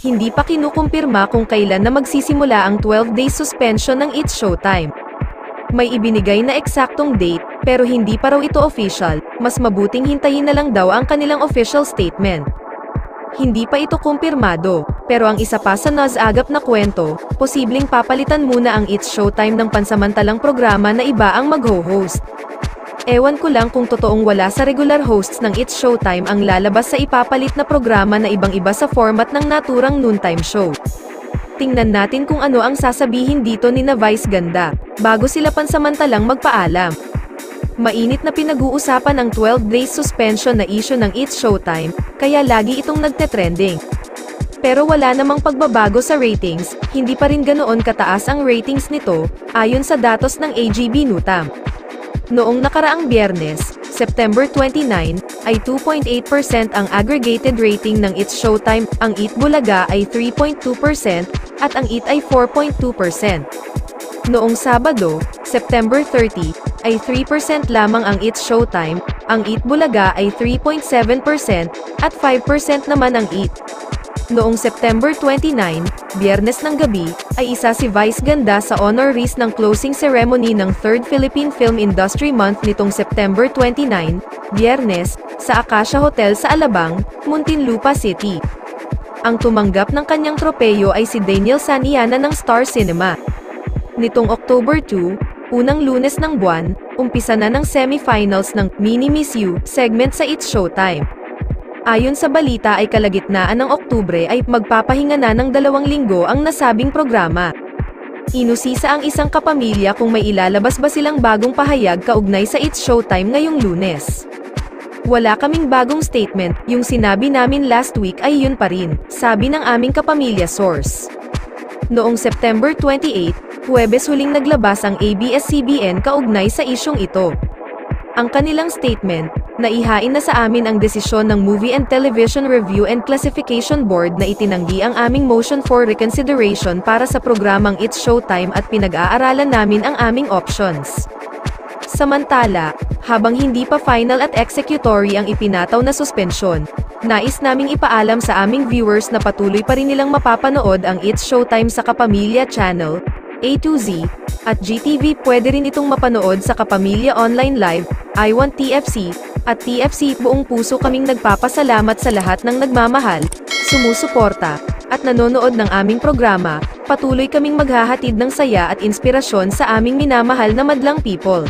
Hindi pa kinukumpirma kung kailan na magsisimula ang 12-day suspension ng It's Showtime. May ibinigay na eksaktong date, pero hindi pa raw ito official, mas mabuting hintayin na lang daw ang kanilang official statement. Hindi pa ito kumpirmado, pero ang isa pa sa nas-agap na kwento, posibleng papalitan muna ang It's Showtime ng pansamantalang programa na iba ang mag-ho-host. Ewan ko lang kung totoong wala sa regular hosts ng It's Showtime ang lalabas sa ipapalit na programa na ibang-iba sa format ng naturang noontime show. Tingnan natin kung ano ang sasabihin dito ni na Vice Ganda, bago sila pansamantalang magpaalam. Mainit na pinag-uusapan ang 12 days suspension na issue ng It's Showtime, kaya lagi itong nagte-trending. Pero wala namang pagbabago sa ratings, hindi pa rin ganoon kataas ang ratings nito, ayon sa datos ng AGB Nutam. Noong nakaraang Biyernes, September 29, ay 2.8% ang aggregated rating ng It's Showtime, ang Eat Bulaga ay 3.2%, at ang Eat ay 4.2%. Noong Sabado, September 30, ay 3% lamang ang It's Showtime, ang Eat Bulaga ay 3.7%, at 5% naman ang Eat. Noong September 29, Biyernes ng gabi, ay isa si Vice Ganda sa honorees ng closing ceremony ng 3rd Philippine Film Industry Month nitong September 29, Biyernes, sa Acacia Hotel sa Alabang, Muntinlupa City. Ang tumanggap ng kanyang tropeyo ay si Daniel Saniana ng Star Cinema. Nitong October 2, unang Lunes ng buwan, umpisa na ng semifinals ng Mini Miss You segment sa It's Showtime. Ayon sa balita ay kalagitnaan ng Oktubre ay magpapahinga na ng 2 linggo ang nasabing programa. Inusisa ang isang kapamilya kung may ilalabas ba silang bagong pahayag kaugnay sa It's Showtime ngayong Lunes. Wala kaming bagong statement, yung sinabi namin last week ay yun pa rin, sabi ng aming kapamilya source. Noong September 28, Huwebes huling naglabas ang ABS-CBN kaugnay sa isyong ito. Ang kanilang statement, naihain na sa amin ang desisyon ng Movie and Television Review and Classification Board na itinanggi ang aming motion for reconsideration para sa programang It's Showtime at pinag-aaralan namin ang aming options. Samantala, habang hindi pa final at executory ang ipinataw na suspensyon, nais naming ipaalam sa aming viewers na patuloy pa rin nilang mapapanood ang It's Showtime sa Kapamilya Channel, A to Z, at GTV. Pwede rin itong mapanood sa Kapamilya Online Live, I Want TFC, at TFC. Buong puso kaming nagpapasalamat sa lahat ng nagmamahal, sumusuporta, at nanonood ng aming programa. Patuloy kaming maghahatid ng saya at inspirasyon sa aming minamahal na madlang people.